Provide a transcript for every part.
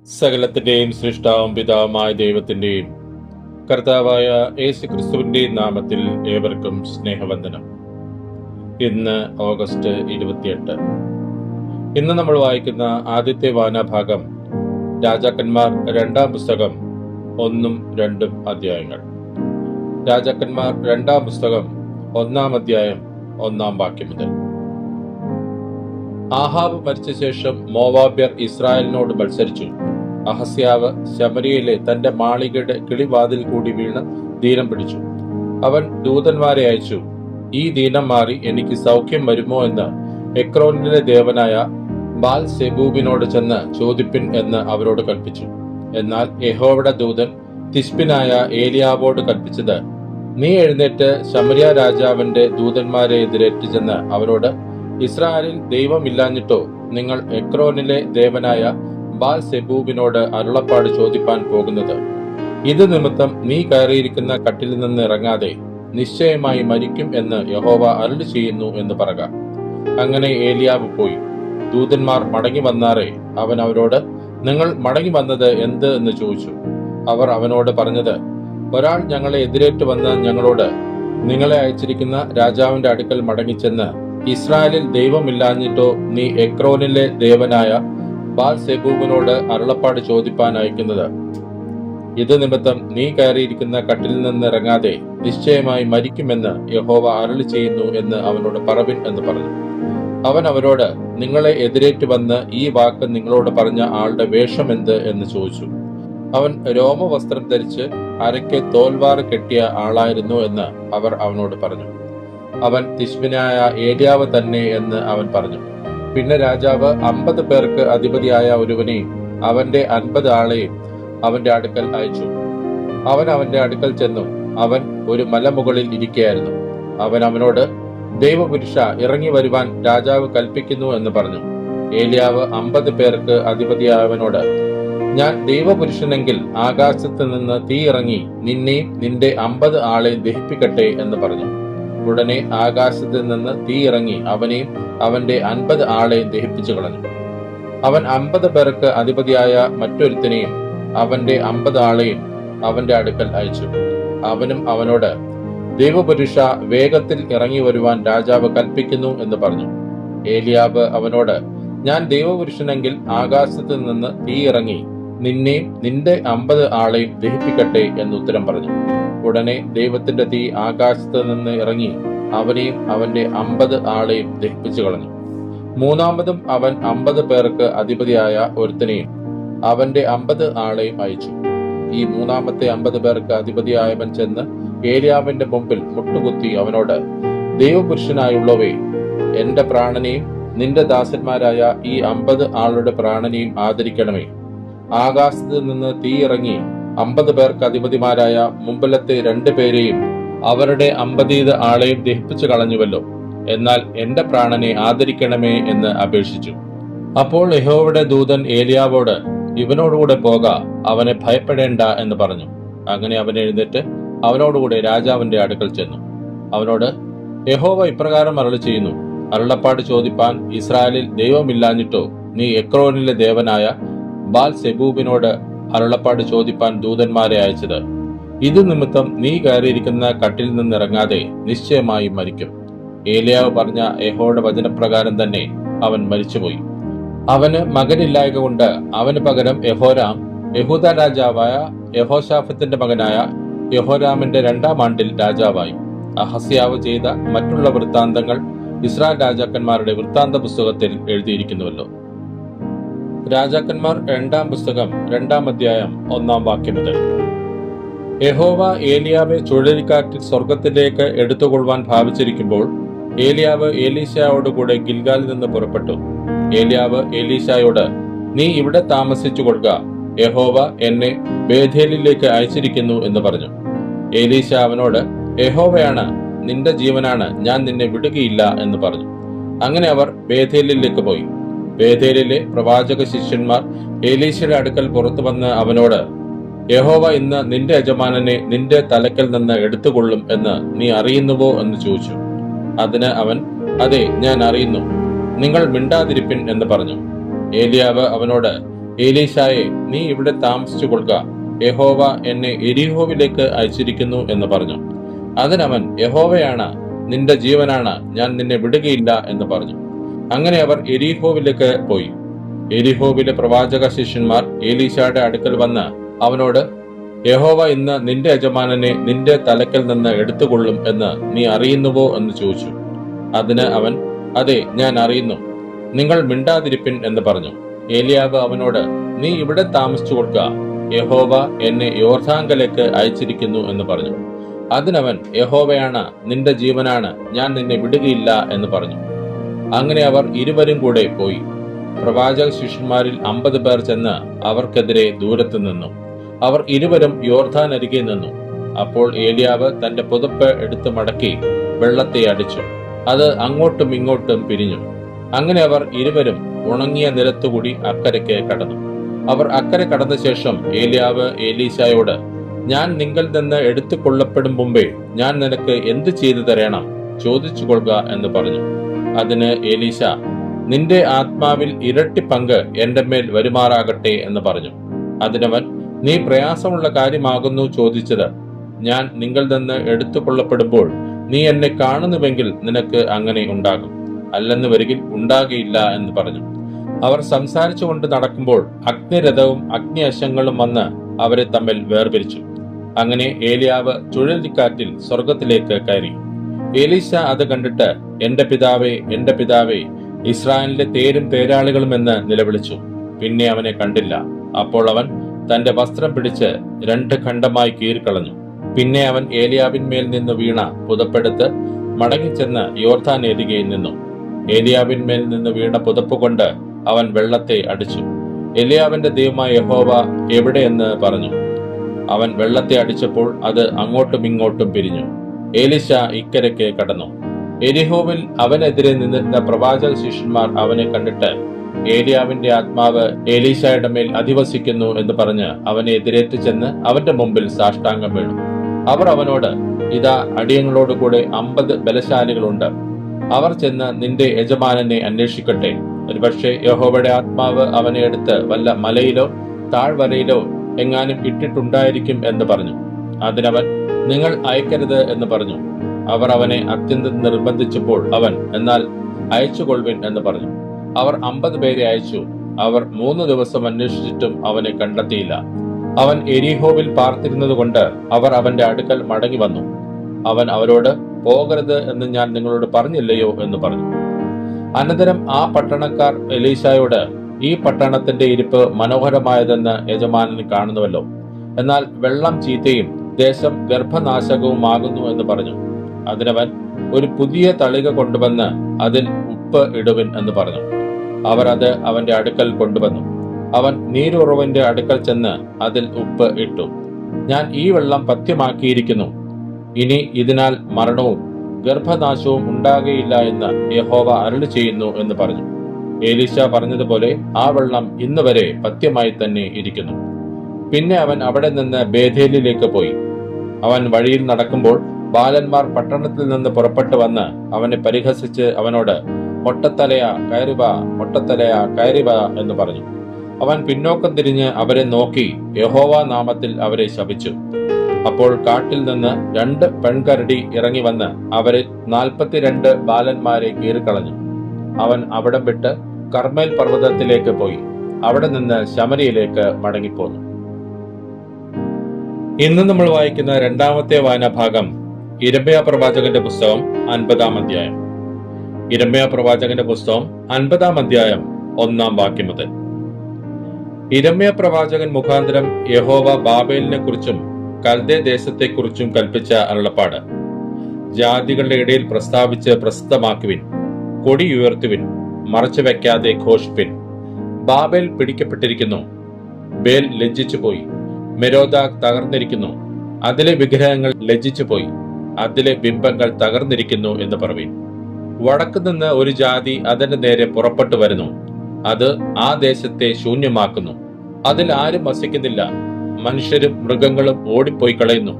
സകലത്തിന്റെയും സൃഷ്ടാവും പിതാവുമായ ദൈവത്തിന്റെയും കർത്താവായ യേശു ക്രിസ്തുവിന്റെയും നാമത്തിൽ ഏവർക്കും സ്നേഹവന്ദനം. ഇന്ന് ഓഗസ്റ്റ് 28. ഇന്ന് നമ്മൾ വായിക്കുന്ന ആദ്യത്തെ വായനാഭാഗം രാജാക്കന്മാർ 2-ാം പുസ്തകം 1-2 അധ്യായങ്ങൾ. രാജാക്കന്മാർ 2-ാം പുസ്തകം 1-ാം അധ്യായം 1-ാം വാക്യം മുതൽ. ആഹാബ് മരിച്ച ശേഷം മോവാബ്യർ ഇസ്രായേലിനോട് മത്സരിച്ചു. അഹസ്യാവ് ശമരിയയിലെ തന്റെ മാളികയുടെ കിളിവാതിൽ കൂടി വീണ് ദീനം പിടിച്ചു. അവൻ ദൂതന്മാരെ അയച്ചു, ഈ ദീനം മാറി എനിക്ക് സൗഖ്യം വരുമോ എന്ന് എക്രോനിലെ ദേവനായ ബാൽ സെബൂബിനോട് ചെന്ന് ചോദിപ്പിൻ എന്ന് അവരോട് കൽപ്പിച്ചു. എന്നാൽ യഹോവയുടെ ദൂതൻ തിശ്ബിനായ ഏലിയാവോട് കൽപ്പിച്ചത്, നീ എഴുന്നേറ്റ് ശമരിയ രാജാവിന്റെ ദൂതന്മാരെ എതിരേറ്റ് ചെന്ന് അവരോട്, ഇസ്രായേലിൽ ദൈവമില്ലാഞ്ഞിട്ടോ നിങ്ങൾ എക്രോനിലെ ദേവനായ ബാൽ സെബൂബിനോട് അരുളപ്പാട് ചോദിപ്പാൻ പോകുന്നത്? ഇത് നിമിത്തം നീ കയറിയിരിക്കുന്ന കട്ടിൽ നിന്ന് ഇറങ്ങാതെ നിശ്ചയമായി മരിക്കും എന്ന് യഹോവ അരുളി ചെയ്യുന്നു എന്ന് പറക. അങ്ങനെ ഏലിയാവ് പോയി. ദൂതന്മാർ മടങ്ങി വന്നാറേ അവൻ അവരോട്, നിങ്ങൾ മടങ്ങി വന്നത് എന്ത് എന്ന് ചോദിച്ചു. അവർ അവനോട് പറഞ്ഞത്, ഒരാൾ ഞങ്ങളെ എതിരേറ്റ് വന്ന് ഞങ്ങളോട്, നിങ്ങളെ അയച്ചിരിക്കുന്ന രാജാവിന്റെ അടുക്കൽ മടങ്ങിച്ചെന്ന്, ഇസ്രായേലിൽ ദൈവമില്ലാഞ്ഞിട്ടോ നീ എക്രോനിലെ ദേവനായ ബാൽ സെബൂബിനോട് അരുളപ്പാട് ചോദിപ്പാൻ അയക്കുന്നത്? ഇത് നിമിത്തം നീ കയറിയിരിക്കുന്ന കട്ടിൽ നിന്ന് ഇറങ്ങാതെ നിശ്ചയമായി മരിക്കുമെന്ന് യഹോവ അരുളി ചെയ്യുന്നു എന്ന് അവനോട് പറവിൻ എന്ന് പറഞ്ഞു. അവൻ അവരോട്, നിങ്ങളെ എതിരേറ്റ് വന്ന് ഈ വാക്ക് നിങ്ങളോട് പറഞ്ഞ ആളുടെ വേഷം എന്ത് എന്ന് ചോദിച്ചു. അവൻ രോമവസ്ത്രം ധരിച്ച് അരയ്ക്ക് തോൽവാറ് കെട്ടിയ ആളായിരുന്നു എന്ന് അവർ അവനോട് പറഞ്ഞു. അവൻ തിശ്ബിനായ ഏലിയാവ് തന്നെ എന്ന് അവൻ പറഞ്ഞു. പിന്നെ രാജാവ് 50 പേർക്ക് അധിപതിയായ ഒരുവനെയും അവന്റെ 50 ആളെയും അവന്റെ അടുക്കൽ അയച്ചു. അവൻ അവന്റെ അടുക്കൽ ചെന്നു. അവൻ ഒരു മലമുകളിൽ ഇരിക്കുകയായിരുന്നു. അവൻ അവനോട്, ദൈവപുരുഷ, ഇറങ്ങി വരുവാൻ രാജാവ് കൽപ്പിക്കുന്നു എന്ന് പറഞ്ഞു. ഏലിയാവ് 50 പേർക്ക് അധിപതിയായവനോട്, ഞാൻ ദൈവപുരുഷനെങ്കിൽ ആകാശത്ത് നിന്ന് തീ ഇറങ്ങി നിന്നെയും നിന്റെ 50 ആളെയും ദഹിപ്പിക്കട്ടെ എന്ന് പറഞ്ഞു. ഉടനെ ആകാശത്ത് നിന്ന് തീ ഇറങ്ങി അവനെയും അവന്റെ 50 ആളെയും ദഹിപ്പിച്ചു കളഞ്ഞു. അവൻ 50 പേർക്ക് അധിപതിയായ മറ്റൊരുത്തനെയും അവന്റെ 50 ആളെയും അവന്റെ അടുക്കൽ അയച്ചു. അവനും അവനോട്, ദൈവപുരുഷ, വേഗത്തിൽ ഇറങ്ങി വരുവാൻ രാജാവ് കൽപ്പിക്കുന്നു എന്ന് പറഞ്ഞു. ഏലിയാവ് അവനോട്, ഞാൻ ദൈവപുരുഷനെങ്കിൽ ആകാശത്ത് നിന്ന് തീ ഇറങ്ങി നിന്നെയും നിന്റെ 50 ആളെയും ദഹിപ്പിക്കട്ടെ എന്ന് ഉത്തരം പറഞ്ഞു. ഉടനെ ദൈവത്തിന്റെ തീ ആകാശത്ത് നിന്ന് ഇറങ്ങി അവനെയും അവന്റെ 50 ആളെയും ദഹിപ്പിച്ചു കളഞ്ഞു. മൂന്നാമതും അവൻ 50 പേർക്ക് അധിപതിയായ ഒരുത്തനെയും അവന്റെ 50 ആളെയും അയച്ചു. ഈ മൂന്നാമത്തെ 50 പേർക്ക് അധിപതിയായവൻ ചെന്ന് ഏലിയാവിന്റെ മുമ്പിൽ മുട്ടുകുത്തി അവനോട്, ദൈവപുരുഷനായുള്ളവേ, എന്റെ പ്രാണനെയും നിന്റെ ദാസന്മാരായ ഈ 50 ആളുടെ പ്രാണനെയും ആദരിക്കണമേ. ആകാശത്ത് നിന്ന് തീ ഇറങ്ങി 50 പേർക്ക് അധിപതിമാരായ മുമ്പിലത്തെ 2 പേരെയും അവരുടെ 50 ആളെയും ദഹിപ്പിച്ചു കളഞ്ഞുവല്ലോ. എന്നാൽ എന്റെ പ്രാണനെ ആദരിക്കണമേ എന്ന് അപേക്ഷിച്ചു. അപ്പോൾ യഹോവയുടെ ദൂതൻ ഏലിയാവോട്, ഇവനോടുകൂടെ പോക, അവനെ ഭയപ്പെടേണ്ട എന്ന് പറഞ്ഞു. അങ്ങനെ അവൻ എഴുന്നേറ്റ് അവനോടുകൂടെ രാജാവിന്റെ അടുക്കൽ ചെന്നു. അവനോട്, യഹോവ ഇപ്രകാരം അരുളി ചെയ്യുന്നു, അരുളപ്പാട് ചോദിപ്പാൻ ഇസ്രായേലിൽ ദൈവമില്ലാഞ്ഞിട്ടോ നീ എക്രോനിലെ ദേവനായ ബാൽ സെബൂബിനോട് അരുളപ്പാട് ചോദിപ്പാൻ ദൂതന്മാരെ അയച്ചത്? ഇത് നിമിത്തം നീ കയറിയിരിക്കുന്ന കട്ടിൽ നിന്നിറങ്ങാതെ നിശ്ചയമായി മരിക്കും. ഏലിയാവ് പറഞ്ഞ യഹോവയുടെ വചനപ്രകാരം തന്നെ അവൻ മരിച്ചുപോയി. അവന് മകനില്ലായക കൊണ്ട് അവന് പകരം യഹോരാം യഹൂദ രാജാവായ യഹോശാഫത്തിന്റെ മകനായ യഹോരാമിന്റെ 2-ാം ആണ്ടിൽ രാജാവായി. അഹസ്യാവ് ചെയ്ത മറ്റുള്ള വൃത്താന്തങ്ങൾ ഇസ്രായേൽ രാജാക്കന്മാരുടെ വൃത്താന്ത പുസ്തകത്തിൽ എഴുതിയിരിക്കുന്നുവല്ലോ. രാജാക്കന്മാർ 2-ാം പുസ്തകം 2-ാം അധ്യായം 1-ാം വാക്യം മുതൽ. യഹോവ ഏലിയാവെ ചുഴലിക്കാറ്റിൽ സ്വർഗത്തിലേക്ക് എടുത്തുകൊള്ളുവാൻ ഭാവിച്ചിരിക്കുമ്പോൾ ഏലിയാവ് എലീശായോടുകൂടെ ഗിൽഗാലിൽ നിന്ന് പുറപ്പെട്ടു. ഏലിയാവ് എലീശായോട്, നീ ഇവിടെ താമസിച്ചു കൊള്ളുക, യഹോവ എന്നെ ബേഥേലിലേക്ക് അയച്ചിരിക്കുന്നു എന്ന് പറഞ്ഞു. എലീശ അവനോട്, യഹോവയാണ്, നിന്റെ ജീവനാണ്, ഞാൻ നിന്നെ വിടുകയില്ല എന്ന് പറഞ്ഞു. അങ്ങനെ അവർ ബേഥേലിലേക്ക് പോയി. ബേഥേലിലെ പ്രവാചക ശിഷ്യന്മാർ എലീശയുടെ അടുക്കൽ പുറത്തു വന്ന് അവനോട്, യഹോവ ഇന്ന് നിന്റെ യജമാനനെ നിന്റെ തലക്കൽ നിന്ന് എടുത്തുകൊള്ളും എന്ന് നീ അറിയുന്നുവോ എന്ന് ചോദിച്ചു. അതിന് അവൻ, അതെ, ഞാൻ അറിയുന്നു, നിങ്ങൾ മിണ്ടാതിരിപ്പിൻ എന്ന് പറഞ്ഞു. ഏലിയാവ് അവനോട്, ഏലീശായെ, നീ ഇവിടെ താമസിച്ചു കൊള്ളുക, യഹോവ എന്നെ എരിഹോവിലേക്ക് അയച്ചിരിക്കുന്നു എന്ന് പറഞ്ഞു. അതിനവൻ, യഹോവയാണ്, നിന്റെ ജീവനാണ്, ഞാൻ നിന്നെ വിടുകയില്ല എന്ന് പറഞ്ഞു. അങ്ങനെ അവർ എരിഹോവിലേക്ക് പോയി. എരിഹോവിലെ പ്രവാചക ശിഷ്യന്മാർ ഏലീശായുടെ അടുക്കൽ വന്ന് അവനോട്, യഹോവ ഇന്ന് നിന്റെ യജമാനനെ നിന്റെ തലക്കൽ നിന്ന് എടുത്തുകൊള്ളും എന്ന് നീ അറിയുന്നുവോ എന്ന് ചോദിച്ചു. അതിന് അവൻ, അതെ, ഞാൻ അറിയുന്നു, നിങ്ങൾ മിണ്ടാതിരിപ്പിൻ എന്ന് പറഞ്ഞു. ഏലിയാവ് അവനോട്, നീ ഇവിടെ താമസിച്ചു കൊടുക്കുക, യഹോവ എന്നെ യോർദാങ്കലേക്ക് അയച്ചിരിക്കുന്നു എന്ന് പറഞ്ഞു. അതിനവൻ, യഹോവയാണ്, നിന്റെ ജീവനാണ്, ഞാൻ നിന്നെ വിടുകയില്ല എന്ന് പറഞ്ഞു. അങ്ങനെ അവർ ഇരുവരും കൂടെ പോയി. പ്രവാചക ശിഷ്യന്മാരിൽ 50 പേർ ചെന്ന് അവർക്കെതിരെ ദൂരത്ത് നിന്നു. അവർ ഇരുവരും യോർദാൻ അരികെ നിന്നു. അപ്പോൾ ഏലിയാവ് തന്റെ പുതപ്പ് എടുത്തു മടക്കി വെള്ളത്തെ അടിച്ചു. അത് അങ്ങോട്ടും ഇങ്ങോട്ടും പിരിഞ്ഞു. അങ്ങനെ അവർ ഇരുവരും ഉണങ്ങിയ നിലത്തുകൂടി അക്കരയ്ക്ക് കടന്നു. അവർ അക്കരെ കടന്ന ശേഷം ഏലിയാവ് എലീശായോട്, ഞാൻ നിങ്കിൽ നിന്ന് എടുത്തു കൊള്ളപ്പെടും മുമ്പേ ഞാൻ നിനക്ക് എന്ത് ചെയ്തു തരണം, ചോദിച്ചു കൊള്ളുക എന്ന് പറഞ്ഞു. അതിന് എലീശ, നിന്റെ ആത്മാവിൽ ഇരട്ടി പങ്ക് എന്റെ മേൽ വരുമാറാകട്ടെ എന്ന് പറഞ്ഞു. അതിനവൻ, നീ പ്രയാസമുള്ള കാര്യമാകുന്നു ചോദിച്ചത്. ഞാൻ നിങ്ങൾ നിന്ന് എടുത്തു കൊള്ളപ്പെടുമ്പോൾ നീ എന്നെ കാണുന്നുവെങ്കിൽ നിനക്ക് അങ്ങനെ ഉണ്ടാകും, അല്ലെന്ന് വരികിൽ ഉണ്ടാകയില്ല എന്ന് പറഞ്ഞു. അവർ സംസാരിച്ചുകൊണ്ട് നടക്കുമ്പോൾ അഗ്നിരഥവും അഗ്നി അശങ്ങളും വന്ന് അവരെ തമ്മിൽ വേർപിരിച്ചു. അങ്ങനെ ഏലിയാവ് ചുഴലിക്കാറ്റിൽ സ്വർഗത്തിലേക്ക് കയറി. എലീശ അത് കണ്ടിട്ട്, എന്റെ പിതാവേ, എന്റെ പിതാവേ, ഇസ്രായേലിന്റെ തേരും തേരാളികളും എന്ന് നിലവിളിച്ചു. പിന്നെ അവനെ കണ്ടില്ല. അപ്പോൾ അവൻ തന്റെ വസ്ത്രം പിടിച്ച് 2 ഖണ്ഡമായി കീറിക്കളഞ്ഞു. പിന്നെ അവൻ ഏലിയാവിന്മേൽ നിന്ന് വീണ പുതപ്പെടുത്ത് മടങ്ങിച്ചെന്ന് യോർദാൻ അരികെ നിന്നു. ഏലിയാവിന്മേൽ നിന്ന് വീണ പുതപ്പ് കൊണ്ട് അവൻ വെള്ളത്തെ അടിച്ചു. ഏലിയാവിന്റെ ദൈവമായ യഹോവ എവിടെയെന്ന് പറഞ്ഞു. അവൻ വെള്ളത്തെ അടിച്ചപ്പോൾ അത് അങ്ങോട്ടും ഇങ്ങോട്ടും പിരിഞ്ഞു. എലീശ ഇക്കരയ്ക്ക് കടന്നു. എരിഹോവിൽ അവനെതിരെ നിന്നിരുന്ന പ്രവാചക ശിഷ്യന്മാർ അവനെ കണ്ടിട്ട്, ഏലിയാവിന്റെ ആത്മാവ് എലീശയുടെ മേൽ അധിവസിക്കുന്നു എന്ന് പറഞ്ഞ് അവനെ എതിരേറ്റ് ചെന്ന് അവന്റെ മുമ്പിൽ സാഷ്ടാംഗം വീണു. അവർ അവനോട്, ഇതാ, അടിയങ്ങളോടുകൂടെ 50 ബലശാലികളുണ്ട്. അവർ ചെന്ന് നിന്റെ യജമാനനെ അന്വേഷിക്കട്ടെ. ഒരുപക്ഷെ യഹോവയുടെ ആത്മാവ് അവനെ എടുത്ത് വല്ല മലയിലോ താഴ്വരയിലോ എങ്ങാനും ഇട്ടിട്ടുണ്ടായിരിക്കും എന്ന് പറഞ്ഞു. അതിനവൻ, നിങ്ങൾ അയക്കരുത് എന്ന് പറഞ്ഞു. അവർ അവനെ അത്യന്തം നിർബന്ധിച്ചപ്പോൾ അവൻ, എന്നാൽ അയച്ചുകൊള്ളുവിൻ എന്ന് പറഞ്ഞു. അവർ 50 പേരെ അയച്ചു. അവർ 3 ദിവസം അന്വേഷിച്ചിട്ടും അവനെ കണ്ടെത്തിയില്ല. അവൻ എരിഹോവിൽ പാർത്തിരുന്നത് കൊണ്ട് അവർ അവന്റെ അടുക്കൽ മടങ്ങി വന്നു. അവൻ അവരോട്, പോകരുത് എന്ന് ഞാൻ നിങ്ങളോട് പറഞ്ഞില്ലയോ എന്ന് പറഞ്ഞു. അനന്തരം ആ പട്ടണക്കാർ എലീശായോട്, ഈ പട്ടണത്തിന്റെ ഇരിപ്പ് മനോഹരമായതെന്ന് യജമാനൻ കാണുന്നുവല്ലോ, എന്നാൽ വെള്ളം ചീത്തയും ദേശം ഗർഭനാശകവുമാകുന്നു എന്ന് പറഞ്ഞു. അതിനവൻ, ഒരു പുതിയ തളിക കൊണ്ടുവന്ന് അതിൽ ഉപ്പ് ഇടുവിൻ എന്ന് പറഞ്ഞു. അവർ അത് അവന്റെ അടുക്കൽ കൊണ്ടുവന്നു. അവൻ നീരുറവിന്റെ അടുക്കൽ ചെന്ന് അതിൽ ഉപ്പ് ഇട്ടു. ഞാൻ ഈ വെള്ളം പഥ്യമാക്കിയിരിക്കുന്നു, ഇനി ഇതിനാൽ മരണവും ഗർഭനാശവും ഉണ്ടാകുകയില്ല എന്ന് യഹോവ അരുളി ചെയ്യുന്നു എന്ന് പറഞ്ഞു. എലീശ പറഞ്ഞതുപോലെ ആ വെള്ളം ഇന്ന് വരെ പഥ്യമായി തന്നെ ഇരിക്കുന്നു. പിന്നെ അവൻ അവിടെ നിന്ന് ബേഥേലിലേക്ക് പോയി. അവൻ വഴിയിൽ നടക്കുമ്പോൾ ബാലന്മാർ പട്ടണത്തിൽ നിന്ന് പുറപ്പെട്ടു വന്ന് അവനെ പരിഹസിച്ച് അവനോട്, മൊട്ടത്തലയാ കയറിവ, മൊട്ടത്തലയാ കയറിവ എന്ന് പറഞ്ഞു. അവൻ പിന്നോക്കം തിരിഞ്ഞ് അവരെ നോക്കി യഹോവ നാമത്തിൽ അവരെ ശപിച്ചു. അപ്പോൾ കാട്ടിൽ നിന്ന് 2 പെൺകരടി ഇറങ്ങി വന്ന് അവരിൽ 42 ബാലന്മാരെ കീറിക്കളഞ്ഞു. അവൻ അവിടം വിട്ട് കർമ്മേൽ പർവ്വതത്തിലേക്ക് പോയി അവിടെ നിന്ന് ശമരിയിലേക്ക് മടങ്ങിപ്പോന്നു. ഇന്ന് നമ്മൾ വായിക്കുന്ന 2ാമത്തെ വായനാഭാഗം യിരെമ്യാ പ്രവാചകന്റെ പുസ്തകം 50-ാം അധ്യായം. യിരെമ്യാ പ്രവാചകന്റെ പുസ്തകം 50-ാം അധ്യായം 1-ാം വാക്യം മുതൽ. യിരെമ്യാ പ്രവാചകൻ മുഖാന്തരം യഹോവ ബാബേലിനെ കുറിച്ചും കൽദേ ദേശത്തെക്കുറിച്ചും കൽപ്പിച്ച അരുളപ്പാട്. ജാതികളുടെ ഇടയിൽ പ്രസ്താവിച്ച് പ്രസിദ്ധമാക്കുവിൻ, കൊടി ഉയർത്തുവിൻ, മറച്ചു വെക്കാതെ ഘോഷിപ്പിൻ. ബാബേൽ പിടിക്കപ്പെട്ടിരിക്കുന്നു, ബേൽ ലജ്ജിച്ചുപോയി, മെരോദാക് തകർന്നിരിക്കുന്നു, അതിലെ വിഗ്രഹങ്ങൾ ലജ്ജിച്ചുപോയി, അതിലെ ബിംബങ്ങൾ തകർന്നിരിക്കുന്നു എന്ന് പറവീൻ. വടക്കു നിന്ന് ഒരു ജാതി അതിന്റെ നേരെ പുറപ്പെട്ടു വരുന്നു, അത് ആ ദേശത്തെ ശൂന്യമാക്കുന്നു. അതിൽ ആരും വസിക്കുന്നില്ല, മനുഷ്യരും മൃഗങ്ങളും ഓടിപ്പോയി കളയുന്നു.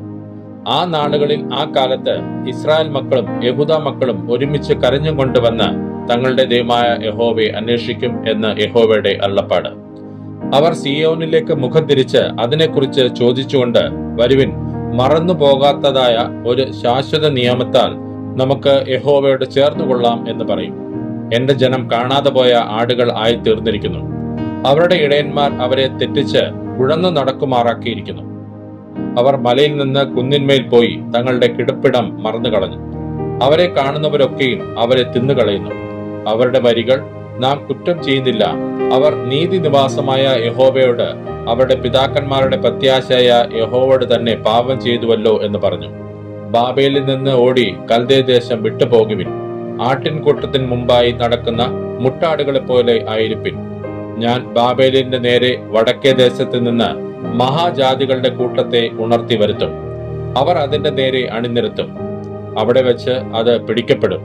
ആ നാളുകളിൽ ആ കാലത്ത് ഇസ്രായേൽ മക്കളും യഹൂദാ മക്കളും ഒരുമിച്ച് കരഞ്ഞും കൊണ്ടുവന്ന് തങ്ങളുടെ ദൈവമായ യഹോവയെ അന്വേഷിക്കും എന്ന് യഹോവയുടെ അരുളപ്പാട്. അവർ സിയോനിലേക്ക് മുഖം തിരിച്ച് അതിനെക്കുറിച്ച് ചോദിച്ചുകൊണ്ട്, വരുവിൻ, മറന്നു പോകാത്തതായ ഒരു ശാശ്വത നിയമത്താൽ നമുക്ക് യഹോവയോട് ചേർന്നുകൊള്ളാം എന്ന് പറയും. എന്റെ ജനം കാണാതെ പോയ ആടുകൾ ആയി തീർന്നിരിക്കുന്നു. അവരുടെ ഇടയന്മാർ അവരെ തെറ്റിച്ച് ഉഴന്നു നടക്കുമാറാക്കിയിരിക്കുന്നു. അവർ മലയിൽ നിന്ന് കുന്നിന്മേൽ പോയി തങ്ങളുടെ കിടപ്പിടം മറന്നു കളഞ്ഞു. അവരെ കാണുന്നവരൊക്കെയും അവരെ തിന്നുകളയുന്നു. അവരുടെ വരികൾ, നാം കുറ്റം ചെയ്യുന്നില്ല, അവർ നീതി നിവാസമായ യഹോവയോട്, അവരുടെ പിതാക്കന്മാരുടെ പ്രത്യാശയായ യഹോവയോട് തന്നെ പാപം ചെയ്തുവല്ലോ എന്ന് പറഞ്ഞു. ബാബേലിൽ നിന്ന് ഓടി കൽദേ ദേശം വിട്ടുപോകുവിൻ. ആട്ടിൻകൂട്ടത്തിന് മുമ്പായി നടക്കുന്ന മുട്ടാടുകളെ പോലെ ആയിരിപ്പിൻ. ഞാൻ ബാബേലിന്റെ നേരെ വടക്കേ ദേശത്ത് നിന്ന് മഹാജാതികളുടെ കൂട്ടത്തെ ഉണർത്തി വരുത്തും. അവർ അതിന്റെ നേരെ അണിനിരത്തും. അവിടെ വെച്ച് അത് പിടിക്കപ്പെടും.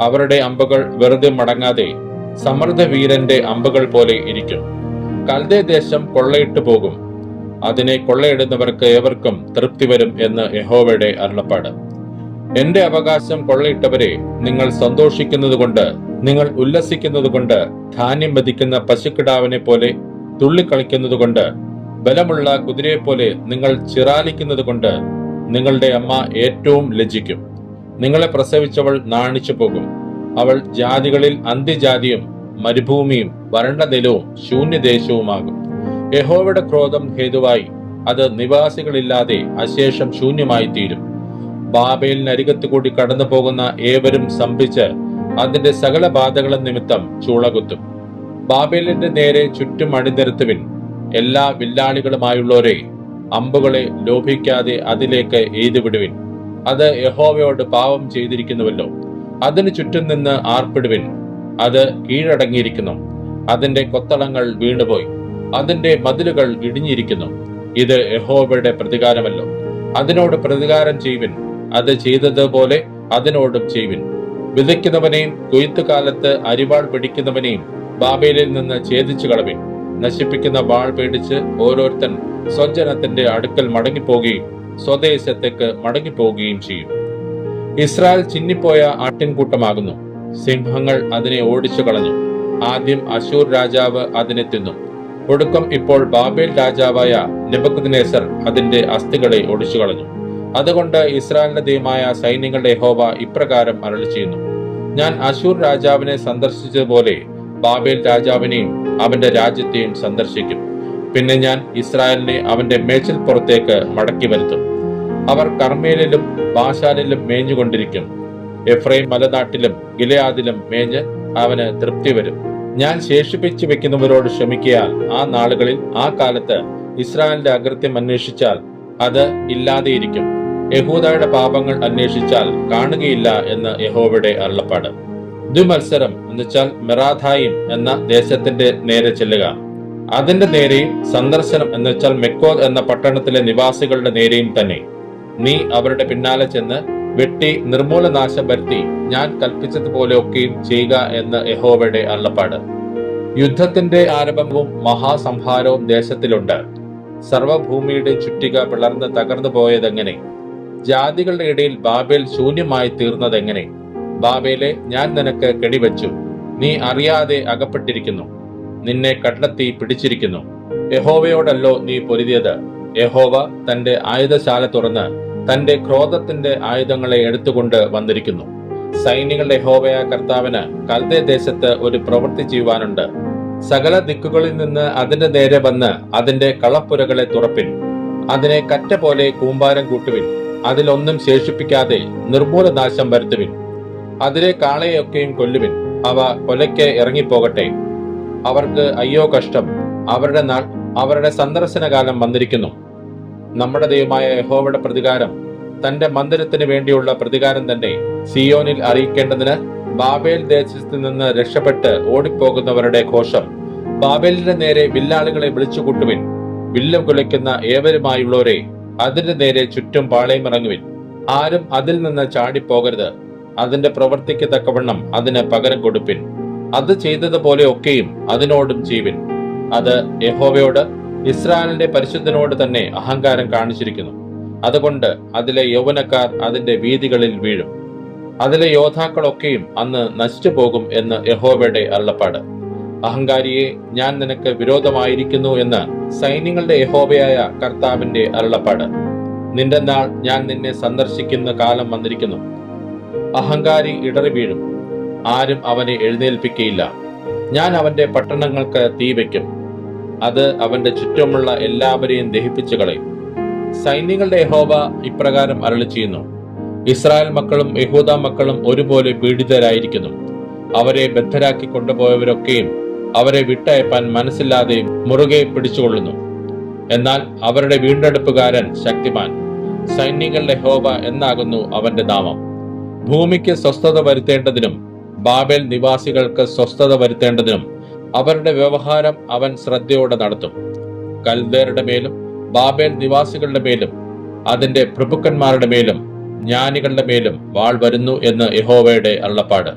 അവരുടെ അമ്പുകൾ വെറുതെ മടങ്ങാതെ സമൃദ്ധ വീരന്റെ അമ്പുകൾ പോലെ ഇരിക്കും. കൽദേ ദേശം കൊള്ളയിട്ടു പോകും. അതിനെ കൊള്ളയിടുന്നവർക്ക് ഏവർക്കും തൃപ്തി വരും എന്ന് യഹോവയുടെ അരുളപ്പാട്. എന്റെ അവകാശം കൊള്ളയിട്ടവരെ, നിങ്ങൾ സന്തോഷിക്കുന്നത് കൊണ്ട്, നിങ്ങൾ ഉല്ലസിക്കുന്നത് കൊണ്ട്, ധാന്യം വധിക്കുന്ന പശുക്കിടാവിനെ പോലെ തുള്ളിക്കളിക്കുന്നത് കൊണ്ട്, ബലമുള്ള കുതിരയെ പോലെ നിങ്ങൾ ചിറാലിക്കുന്നത് കൊണ്ട്, നിങ്ങളുടെ അമ്മ ഏറ്റവും ലജ്ജിക്കും. നിങ്ങളെ പ്രസവിച്ചവൾ നാണിച്ചു പോകും. അവൾ ജാതികളിൽ അന്ത്യജാതിയും മരുഭൂമിയും വരണ്ട നിലവും ശൂന്യദേശവുമാകും. യഹോവയുടെ ക്രോധം ഹേതുവായി അത് നിവാസികളില്ലാതെ അശേഷം ശൂന്യമായി തീരും. ബാബേലിനരികത്തു കൂടി കടന്നു പോകുന്ന ഏവരും സംഭിച്ച് അതിന്റെ സകല ബാധകളും നിമിത്തം ചൂളകുത്തും. ബാബേലിന്റെ നേരെ ചുറ്റും അണിനിരത്തുവിൻ. എല്ലാ വില്ലാളികളുമായുള്ളവരെ, അമ്പുകളെ ലോഭിക്കാതെ അതിലേക്ക് എയ്തുവിടുവിൻ. അത് യഹോവയോട് പാപം ചെയ്തിരിക്കുന്നുവല്ലോ. അതിനു ചുറ്റും നിന്ന് ആർപ്പിടുവിൻ. അത് കീഴടങ്ങിയിരിക്കുന്നു. അതിന്റെ കൊത്തളങ്ങൾ വീണുപോയി, അതിന്റെ മതിലുകൾ ഇടിഞ്ഞിരിക്കുന്നു. ഇത് യഹോവയുടെ പ്രതികാരമല്ലോ. അതിനോട് പ്രതികാരം ചെയ്യുവിൻ. അത് ചെയ്തതുപോലെ അതിനോടും ചെയ്യുവിൻ. വിതയ്ക്കുന്നവനെയും കൊയ്ത്തുകാലത്ത് അരിവാൾ പിടിക്കുന്നവനെയും ബാബേലിൽ നിന്ന് ഛേദിച്ചു കളവിൻ. നശിപ്പിക്കുന്ന വാൾ പേടിച്ച് ഓരോരുത്തൻ സ്വജനത്തിന്റെ അടുക്കൽ മടങ്ങിപ്പോകുകയും സ്വദേശത്തേക്ക് മടങ്ങിപ്പോകുകയും ചെയ്യും. ഇസ്രായേൽ ചിന്നിപ്പോയ ആട്ടിൻകൂട്ടമാകുന്നു. സിംഹങ്ങൾ അതിനെ ഓടിച്ചു കളഞ്ഞു. ആദ്യം അശൂർ രാജാവ് അതിനെ തിന്നു. ഒടുക്കം ഇപ്പോൾ ബാബേൽ രാജാവായ നെബൂഖദ്നേസർ അതിന്റെ അസ്ഥികളെ ഒടിച്ചു കളഞ്ഞു. അതുകൊണ്ട് ഇസ്രായേലിന്റെ ദൈവമായ സൈന്യങ്ങളുടെ യഹോവ ഇപ്രകാരം അരുളിച്ചെയ്യുന്നു: ഞാൻ അശൂർ രാജാവിനെ സന്ദർശിച്ചതുപോലെ ബാബേൽ രാജാവിനെയും അവന്റെ രാജ്യത്തെയും സന്ദർശിക്കും. പിന്നെ ഞാൻ ഇസ്രായേലിനെ അവന്റെ മേച്ചിൽപ്പുറത്തേക്ക് മടക്കി വരുത്തും. അവർ കർമ്മേലിലും ബാശാനിലും മേഞ്ഞുകൊണ്ടിരിക്കും. എഫ്രൈം മലനാട്ടിലും ഗിലെയാദിലും മേഞ്ഞ് അവന് തൃപ്തി വരും. ഞാൻ ശേഷിപ്പിച്ചു വെക്കുന്നവരോട് ക്ഷമിക്കയാൽ ആ നാളുകളിൽ, ആ കാലത്ത് ഇസ്രായേലിന്റെ അകൃത്യം അന്വേഷിച്ചാൽ അത് ഇല്ലാതെയിരിക്കും. യഹൂദയുടെ പാപങ്ങൾ അന്വേഷിച്ചാൽ കാണുകയില്ല എന്ന് യഹോവയുടെ അരുളപ്പാട്. ദ്വിമത്സരം എന്നുവെച്ചാൽ മെറാഥായിം എന്ന ദേശത്തിന്റെ നേരെ ചെല്ലുക. അതിന്റെ നേരെയും സന്ദർശനം എന്നുവെച്ചാൽ മെക്കോദ് എന്ന പട്ടണത്തിലെ നിവാസികളുടെ നേരെയും തന്നെ. നീ അവരുടെ പിന്നാലെ ചെന്ന് വെട്ടി നിർമൂലനാശം വരുത്തി ഞാൻ കൽപ്പിച്ചതുപോലെ ഒക്കെയും ചെയ്യുക എന്ന് യഹോവയുടെ അരുളപ്പാട്. യുദ്ധത്തിന്റെ ആരംഭവും മഹാസംഹാരവും ദേശത്തിലുണ്ട്. സർവഭൂമിയുടെ ചുറ്റിക പിളർന്ന് തകർന്നു പോയതെങ്ങനെ? ജാതികളുടെ ഇടയിൽ ബാബേൽ ശൂന്യമായി തീർന്നതെങ്ങനെ? ബാബേലെ, ഞാൻ നിനക്ക് കെടിവെച്ചു. നീ അറിയാതെ അകപ്പെട്ടിരിക്കുന്നു. നിന്നെ കടലത്തി പിടിച്ചിരിക്കുന്നു. യഹോവയോടല്ലോ നീ പൊരുതിയത്. യഹോവ തന്റെ ആയുധശാല തുറന്ന് തന്റെ ക്രോധത്തിന്റെ ആയുധങ്ങളെ എടുത്തുകൊണ്ട് വന്നിരിക്കുന്നു. സൈന്യങ്ങളുടെ യഹോവയായ കർത്താവിന് കൽദേ ദേശത്ത് ഒരു പ്രവൃത്തി ചെയ്യുവാനുണ്ട്. സകല ദിക്കുകളിൽ നിന്ന് അതിന്റെ നേരെ വന്ന് അതിന്റെ കളപ്പുരകളെ തുറപ്പിൻ. അതിനെ കറ്റ പോലെ കൂമ്പാരം കൂട്ടുവിൻ. അതിലൊന്നും ശേഷിപ്പിക്കാതെ നിർമൂലനാശം വരുത്തുവിൻ. അതിലെ കാളയൊക്കെയും കൊല്ലുവിൻ. അവ കൊലയ്ക്ക് ഇറങ്ങിപ്പോകട്ടെ. അവർക്ക് അയ്യോ കഷ്ടം! അവരുടെ നാൾ, അവരുടെ സന്ദർശനകാലം വന്നിരിക്കുന്നു. നമ്മുടെ ദൈവമായ യഹോവയുടെ പ്രതികാരം, തന്റെ മന്ദിരത്തിന് വേണ്ടിയുള്ള പ്രതികാരം തന്നെ സിയോനിൽ അറിയിക്കേണ്ടതിന് ബാബേൽ ദേശത്ത് നിന്ന് രക്ഷപ്പെട്ട് ഓടിപ്പോകുന്നവരുടെ ഘോഷം. ബാബേലിന്റെ നേരെ വില്ലാളികളെ വിളിച്ചുകൂട്ടുവിൻ. വില്ല് കുലയ്ക്കുന്ന ഏവരുമായുള്ളവരെ, അതിന്റെ നേരെ ചുറ്റും പാളയമിറങ്ങുവിൻ. ആരും അതിൽ നിന്ന് ചാടിപ്പോകരുത്. അതിന്റെ പ്രവൃത്തിക്ക് തക്കവണ്ണം അതിന് പകരം കൊടുപ്പിൻ. അത് ചെയ്തതുപോലെ ഒക്കെയും അതിനോടും ചെയ്യുവിൻ. അത് യഹോവയോട്, ഇസ്രായേലിന്റെ പരിശുദ്ധനോട് തന്നെ അഹങ്കാരം കാണിച്ചിരിക്കുന്നു. അതുകൊണ്ട് അതിലെ യൗവനക്കാർ അതിന്റെ വീഥികളിൽ വീഴും. അതിലെ യോദ്ധാക്കളൊക്കെയും അന്ന് നശിച്ചു പോകും എന്ന് യഹോവയുടെ അരുളപ്പാട്. അഹങ്കാരിയെ, ഞാൻ നിനക്ക് വിരോധമായിരിക്കുന്നു എന്ന് സൈന്യങ്ങളുടെ യഹോവയായ കർത്താവിന്റെ അരുളപ്പാട്. നിന്റെ നാൾ ഞാൻ നിന്നെ സന്ദർശിക്കുന്ന കാലം വന്നിരിക്കുന്നു. അഹങ്കാരി ഇടറി വീഴും, ആരും അവനെ എഴുന്നേൽപ്പിക്കയില്ല. ഞാൻ അവന്റെ പട്ടണങ്ങൾക്ക് തീ വയ്ക്കും, അത് അവന്റെ ചുറ്റുമുള്ള എല്ലാവരെയും ദഹിപ്പിച്ചു കളയും. സൈന്യങ്ങളുടെ യഹോവ ഇപ്രകാരം അരുളിച്ചെയ്യുന്നു: ഇസ്രായേൽ മക്കളും യഹൂദ മക്കളും ഒരുപോലെ പീഡിതരായിരിക്കുന്നു. അവരെ ബദ്ധരാക്കി കൊണ്ടുപോയവരൊക്കെയും അവരെ വിട്ടയപ്പാൻ മനസ്സില്ലാതെ മുറുകെ പിടിച്ചുകൊള്ളുന്നു. എന്നാൽ അവരുടെ വീണ്ടെടുപ്പുകാരൻ ശക്തിമാൻ, സൈന്യങ്ങളുടെ യഹോവ എന്നാകുന്നു അവന്റെ നാമം. ഭൂമിക്ക് സ്വസ്ഥത വരുത്തേണ്ടതിനും ബാബേൽ നിവാസികൾക്ക് സ്വസ്ഥത വരുത്തേണ്ടതിനും അവരുടെ വ്യവഹാരം അവൻ ശ്രദ്ധയോടെ നടത്തും. കൽദേരുടെ മേലും ബാബേൽ നിവാസികളുടെ മേലും അതിന്റെ പ്രഭുക്കന്മാരുടെ മേലും ജ്ഞാനികളുടെ മേലും വാൾ വരുന്നു എന്ന് യഹോവയുടെ അരുളപ്പാട്.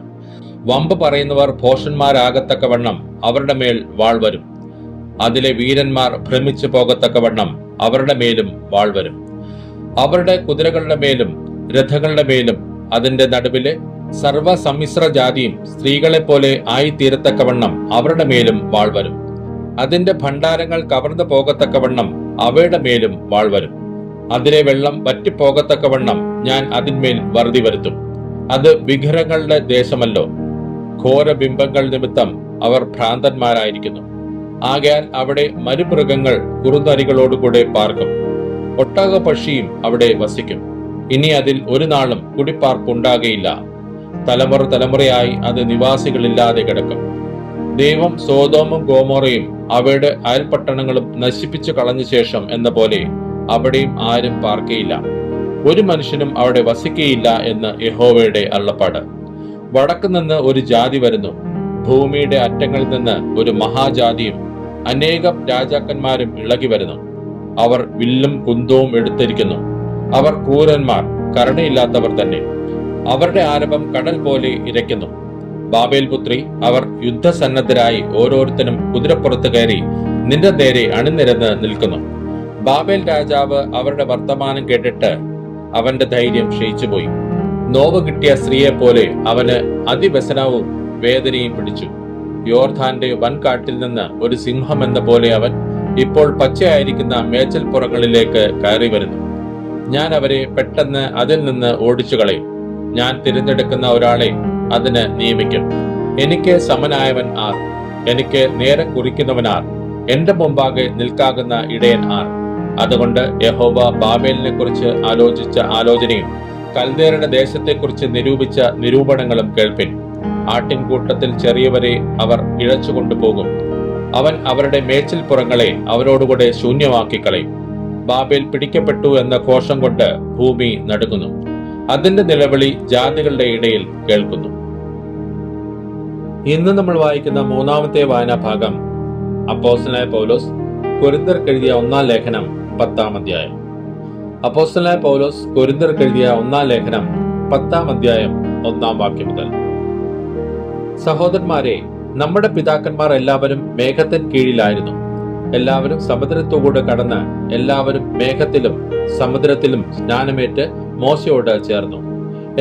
വമ്പ് പറയുന്നവർ ഭോഷന്മാരാകത്തക്കവണ്ണം അവരുടെ മേൽ വാൾ വരും. അതിലെ വീരന്മാർ ഭ്രമിച്ചു പോകത്തക്കവണ്ണം അവരുടെ മേലും വാൾ വരും. അവരുടെ കുതിരകളുടെ മേലും രഥങ്ങളുടെ മേലും അതിന്റെ നടുവിലെ സർവസമ്മിശ്ര ജാതിയും സ്ത്രീകളെ പോലെ ആയിത്തീരത്തക്കവണ്ണം അവരുടെ മേലും വാൾ വരും. അതിന്റെ ഭണ്ഡാരങ്ങൾ കവർന്നു പോകത്തക്കവണ്ണം അവയുടെ മേലും വാൾ വരും. അതിലെ വെള്ളം വറ്റിപ്പോകത്തക്കവണ്ണം ഞാൻ അതിന്മേൽ വറുതി വരുത്തും. അത് വിഗ്രഹങ്ങളുടെ ദേശമല്ലോ. ഘോരബിംബങ്ങൾ നിമിത്തം അവർ ഭ്രാന്തന്മാരായിരിക്കുന്നു. ആകയാൽ അവിടെ മരുമൃഗങ്ങൾ കുറുനരികളോടുകൂടെ പാർക്കും, ഒട്ടക പക്ഷിയും അവിടെ വസിക്കും. ഇനി അതിൽ ഒരു നാളും കുടിപ്പാർപ്പുണ്ടാകയില്ല. തലമുറ തലമുറയായി അത് നിവാസികളില്ലാതെ കിടക്കും. ദൈവം സോദോമും ഗോമോറയും അവയുടെ അയൽപട്ടണങ്ങളും നശിപ്പിച്ചു കളഞ്ഞ ശേഷം എന്ന പോലെ അവിടെയും ആരും പാർക്കയില്ല, ഒരു മനുഷ്യനും അവിടെ വസിക്കയില്ല എന്ന് യഹോവയുടെ അരുളപ്പാട്. വടക്ക് നിന്ന് ഒരു ജാതി വരുന്നു, ഭൂമിയുടെ അറ്റങ്ങളിൽ നിന്ന് ഒരു മഹാജാതിയും അനേകം രാജാക്കന്മാരും ഇളകി വരുന്നു. അവർ വില്ലും കുന്തവും എടുത്തിരിക്കുന്നു. അവർ ക്രൂരന്മാർ, കരുണയില്ലാത്തവർ തന്നെ. അവരുടെ ആരവം കടൽ പോലെ ഇരയ്ക്കുന്നു. ബാബേൽ പുത്രി, അവർ യുദ്ധസന്നദ്ധരായി ഓരോരുത്തരും കുതിരപ്പുറത്ത് കയറി നിന്റെ നേരെ അണിനിരന്ന് നിൽക്കുന്നു. ബാബേൽ രാജാവ് അവരുടെ വർത്തമാനം കേട്ടിട്ട് അവന്റെ ധൈര്യം ക്ഷയിച്ചുപോയി. നോവ് കിട്ടിയ സ്ത്രീയെ പോലെ അവന് അതിവ്യസനവും വേദനയും പിടിച്ചു. യോർദാന്റെ വൻകാട്ടിൽ നിന്ന് ഒരു സിംഹം എന്ന പോലെ അവൻ ഇപ്പോൾ പച്ചയായിരിക്കുന്ന മേച്ചൽപ്പുറങ്ങളിലേക്ക് കയറി വരുന്നു. ഞാൻ അവരെ പെട്ടെന്ന് അതിൽ നിന്ന് ഓടിച്ചു കളയും. ഞാൻ തിരഞ്ഞെടുക്കുന്ന ഒരാളെ അതിന് നിയമിക്കും. എനിക്ക് സമനായവൻ ആർ? എനിക്ക് നേരം കുറിക്കുന്നവനാർ? എന്റെ മുമ്പാകെ നിൽക്കാകുന്ന ഇടയൻ ആർ? അതുകൊണ്ട് യഹോവ ബാബേലിനെ കുറിച്ച് ആലോചിച്ച ആലോചനയും കൽദേരുടെ ദേശത്തെക്കുറിച്ച് നിരൂപിച്ച നിരൂപണങ്ങളും കേൾപ്പിൻ. ആട്ടിൻകൂട്ടത്തിൽ ചെറിയവരെ അവർ ഇഴച്ചുകൊണ്ടുപോകും. അവൻ അവരുടെ മേച്ചിൽപ്പുറങ്ങളെ അവരോടുകൂടെ ശൂന്യമാക്കി കളയും. ബാബേൽ പിടിക്കപ്പെട്ടു എന്ന ഘോഷം കൊണ്ട് ഭൂമി നടുങ്ങുന്നു. അതിന്റെ നിലവിളി ജാതികളുടെ ഇടയിൽ കേൾക്കുന്നു. ഇന്ന് നമ്മൾ വായിക്കുന്ന മൂന്നാമത്തെ വായനാ ഭാഗം അപ്പോസ്തലനായ പൗലോസ് കൊരിന്ത്യർക്കെഴുതിയ 1-ാം ലേഖനം 10-ാം അധ്യായം. അപ്പോസ്തലനായ പൗലോസ് കൊരിന്ത്യർക്കെഴുതിയ 1-ാം ലേഖനം 10-ാം അധ്യായം 1-ാം വാക്യം മുതൽ. സഹോദരന്മാരെ, നമ്മുടെ പിതാക്കന്മാർ എല്ലാവരും മേഘത്തിന് കീഴിലായിരുന്നു. എല്ലാവരും സമുദ്രത്തോട് കടന്ന് എല്ലാവരും മേഘത്തിലും സമുദ്രത്തിലും സ്നാനമേറ്റ് മോശയോട് ചേർന്നു.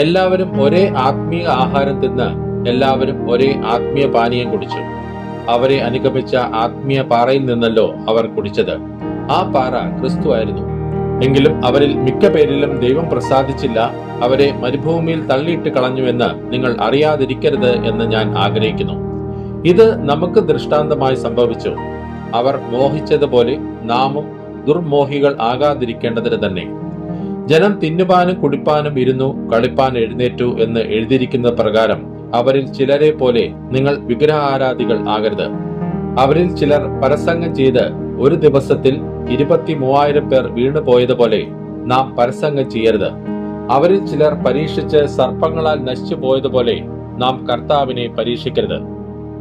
എല്ലാവരും ഒരേ ആത്മീയ ആഹാരം തിന്ന് എല്ലാവരും ഒരേ ആത്മീയ പാനീയം കുടിച്ചു. അവരെ അനുഗമിച്ച ആത്മീയ പാറയിൽ നിന്നല്ലോ അവർ കുടിച്ചത്. ആ പാറ ക്രിസ്തു ആയിരുന്നു. എങ്കിലും അവരിൽ മിക്ക പേരിലും ദൈവം പ്രസാദിച്ചില്ല. അവരെ മരുഭൂമിയിൽ തള്ളിയിട്ട് കളഞ്ഞുവെന്ന് നിങ്ങൾ അറിയാതിരിക്കരുത് എന്ന് ഞാൻ ആഗ്രഹിക്കുന്നു. ഇത് നമുക്ക് ദൃഷ്ടാന്തമായി സംഭവിച്ചു. അവർ മോഹിച്ചതുപോലെ നാമും ദുർമോഹികൾ ആകാതിരിക്കേണ്ടതിന് തന്നെ. ജനം തിന്നുവാനും കുടിപ്പാനും ഇരുന്നു, കളിപ്പാൻ എഴുന്നേറ്റു എന്ന് എഴുതിയിരിക്കുന്ന പ്രകാരം അവരിൽ ചിലരെ പോലെ നിങ്ങൾ വിഗ്രഹാരാധികൾ ആകരുത്. അവരിൽ ചിലർ പരസംഗം ചെയ്ത് ഒരു ദിവസത്തിൽ 23,000 പേർ വീണു പോയതുപോലെ നാം പരസംഗം ചെയ്യരുത്. അവരിൽ ചിലർ പരീക്ഷിച്ച് സർപ്പങ്ങളാൽ നശിച്ചു പോയതുപോലെ നാം കർത്താവിനെ പരീക്ഷിക്കരുത്.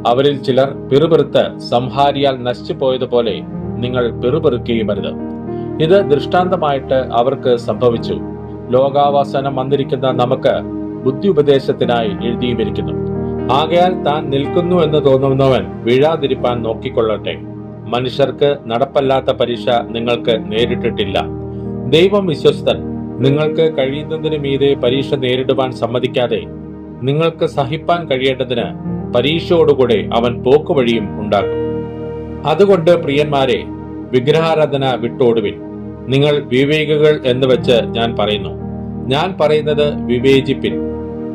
അവരിൽ ചിലർ പിറുപിറുത്ത് സംഹാരിയാൽ നശിച്ചു പോയതുപോലെ നിങ്ങൾ പിറുപിറുക്കുകയുമരുത്. ഇത് ദൃഷ്ടാന്തമായിട്ട് അവർക്ക് സംഭവിച്ചു. ലോകാവസാനം വന്നിരിക്കുന്ന നമുക്ക് ബുദ്ധി ഉപദേശത്തിനായി എഴുതിയുമിരിക്കുന്നു. ആകയാൽ താൻ നിൽക്കുന്നു എന്ന് തോന്നുന്നവൻ വീഴാതിരിപ്പാൻ നോക്കിക്കൊള്ളട്ടെ. മനുഷ്യർക്ക് നടപ്പല്ലാത്ത പരീക്ഷ നിങ്ങൾക്ക് നേരിട്ടിട്ടില്ല. ദൈവം വിശ്വസ്തൻ. നിങ്ങൾക്ക് കഴിയുന്നതിന് മീതെ പരീക്ഷ നേരിടുവാൻ സമ്മതിക്കാതെ നിങ്ങൾക്ക് സഹിപ്പാൻ കഴിയേണ്ടതിന് പരീക്ഷയോടുകൂടെ അവൻ പോക്കുവഴിയും ഉണ്ടാക്കും. അതുകൊണ്ട് പ്രിയന്മാരെ, വിഗ്രഹാരാധന വിട്ടോടുവിൻ. നിങ്ങൾ വിവേകികൾ എന്ന് വെച്ച് ഞാൻ പറയുന്നു. ഞാൻ പറയുന്നത് വിവേചിപ്പിൻ.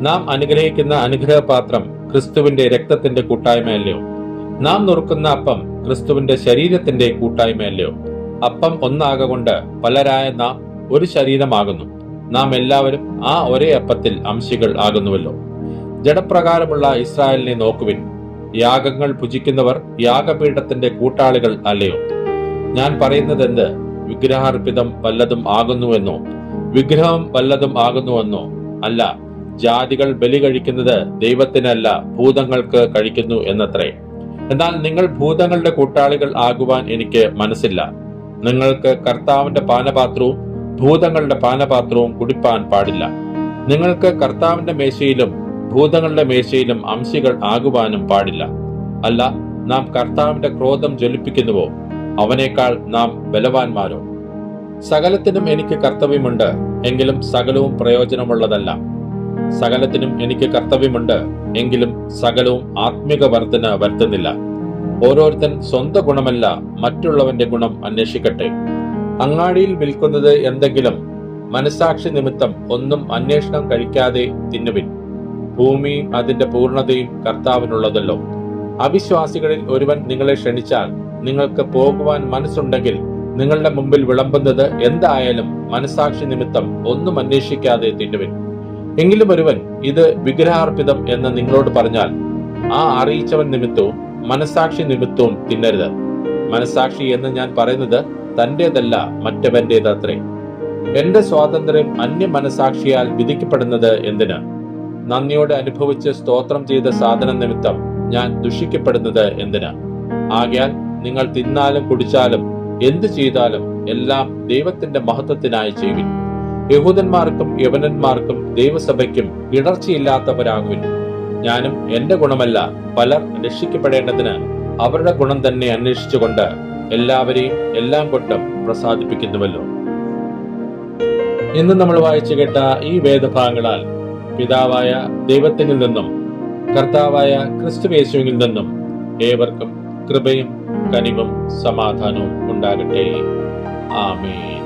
നാം അനുഗ്രഹിക്കുന്ന അനുഗ്രഹപാത്രം ക്രിസ്തുവിന്റെ രക്തത്തിന്റെ കൂട്ടായ്മയല്ലയോ? നാം നുറുക്കുന്ന അപ്പം ക്രിസ്തുവിന്റെ ശരീരത്തിന്റെ കൂട്ടായ്മയല്ലയോ? അപ്പം ഒന്നാകൊണ്ട് പലരായ നാം ഒരു ശരീരമാകുന്നു. നാം എല്ലാവരും ആ ഒരേ അപ്പത്തിൽ അംശികൾ ആകുന്നുവല്ലോ. ജഡപ്രകാരമുള്ള ഇസ്രായേലിനെ നോക്കുവിൻ. യാഗങ്ങൾ ഭുജിക്കുന്നവർ യാഗപീഠത്തിന്റെ കൂട്ടാളികൾ അല്ലയോ? ഞാൻ പറയുന്നതെന്ത്? വിഗ്രഹാർപ്പിതം വല്ലതും ആകുന്നുവെന്നോ? വിഗ്രഹം വല്ലതും ആകുന്നുവെന്നോ? അല്ല, ജാതികൾ ബലി കഴിക്കുന്നത് ദൈവത്തിനല്ല, ഭൂതങ്ങൾക്ക് കഴിക്കുന്നു എന്നത്രേ. എന്നാൽ നിങ്ങൾ ഭൂതങ്ങളുടെ കൂട്ടാളികൾ ആകുവാൻ എനിക്ക് മനസ്സില്ല. നിങ്ങൾക്ക് കർത്താവിന്റെ പാനപാത്രവും ഭൂതങ്ങളുടെ പാനപാത്രവും കുടിപ്പാൻ പാടില്ല. നിങ്ങൾക്ക് കർത്താവിന്റെ മേശയിലും ഭൂതങ്ങളുടെ മേശയിലും അംശികൾ ആകുവാനും പാടില്ല. അല്ല, നാം കർത്താവിന്റെ ക്രോധം ജ്വലിപ്പിക്കുന്നുവോ? അവനേക്കാൾ നാം ബലവാന്മാരോ? സകലത്തിനും എനിക്ക് കർത്തവ്യമുണ്ട്, എങ്കിലും സകലവും പ്രയോജനമുള്ളതല്ല. സകലത്തിനും എനിക്ക് കർത്തവ്യമുണ്ട്, എങ്കിലും സകലവും ആത്മിക വർധന വരുത്തുന്നില്ല. ഓരോരുത്തൻ സ്വന്തം ഗുണമല്ല, മറ്റുള്ളവന്റെ ഗുണം അന്വേഷിക്കട്ടെ. അങ്ങാടിയിൽ വിൽക്കുന്നത് എന്തെങ്കിലും മനസാക്ഷി നിമിത്തം ഒന്നും അന്വേഷണം കഴിക്കാതെ തിന്നുവിൻ. ഭൂമിയും അതിന്റെ പൂർണ്ണതയും കർത്താവിനുള്ളതല്ലോ. അവിശ്വാസികളിൽ ഒരുവൻ നിങ്ങളെ ക്ഷണിച്ചാൽ നിങ്ങൾക്ക് പോകുവാൻ മനസ്സുണ്ടെങ്കിൽ നിങ്ങളുടെ മുമ്പിൽ വിളമ്പുന്നത് എന്തായാലും മനസാക്ഷി നിമിത്തം ഒന്നും അന്വേഷിക്കാതെ തിന്നുവിൻ. എങ്കിലും ഒരുവൻ ഇത് വിഗ്രഹാർപ്പിതം എന്ന് നിങ്ങളോട് പറഞ്ഞാൽ ആ അറിയിച്ചവൻ നിമിത്തവും മനസാക്ഷി നിമിത്തവും തിന്നരുത്. മനസാക്ഷി എന്ന് ഞാൻ പറയുന്നത് തന്റേതല്ല, മറ്റവന്റേതത്രേ. എന്റെ സ്വാതന്ത്ര്യം അന്യ മനസാക്ഷിയാൽ വിധിക്കപ്പെടുന്നത് എന്തിന്? നന്ദിയോടെ അനുഭവിച്ച് സ്തോത്രം ചെയ്ത സാധനം നിമിത്തം ഞാൻ ദുഷിക്കപ്പെടുന്നത് എന്തിന്? ആകയാൽ നിങ്ങൾ തിന്നാലും കുടിച്ചാലും എന്തു ചെയ്താലും എല്ലാം ദൈവത്തിന്റെ മഹത്വത്തിനായി ചെയ്യുവിൻ. യഹൂദന്മാർക്കും യവനന്മാർക്കും ദൈവസഭയ്ക്കും ഇടർച്ചയില്ലാത്തവരാകുവിൻ. ഞാനും എന്റെ ഗുണമല്ല, പലർ രക്ഷിക്കപ്പെടേണ്ടതിന് അവരുടെ ഗുണം തന്നെ അന്വേഷിച്ചുകൊണ്ട് എല്ലാവരെയും എല്ലാം കൊണ്ടും പ്രസാദിപ്പിക്കുന്നുവല്ലോ. ഇന്ന് നമ്മൾ വായിച്ചു കേട്ട ഈ വേദഭാഗങ്ങളാൽ പിതാവായ ദൈവത്തിൽ നിന്നും കർത്താവായ ക്രിസ്തുയേശുവിൽ നിന്നും ഏവർക്കും കൃപയും കനിവും സമാധാനവും ഉണ്ടാകട്ടെ. ആമേൻ.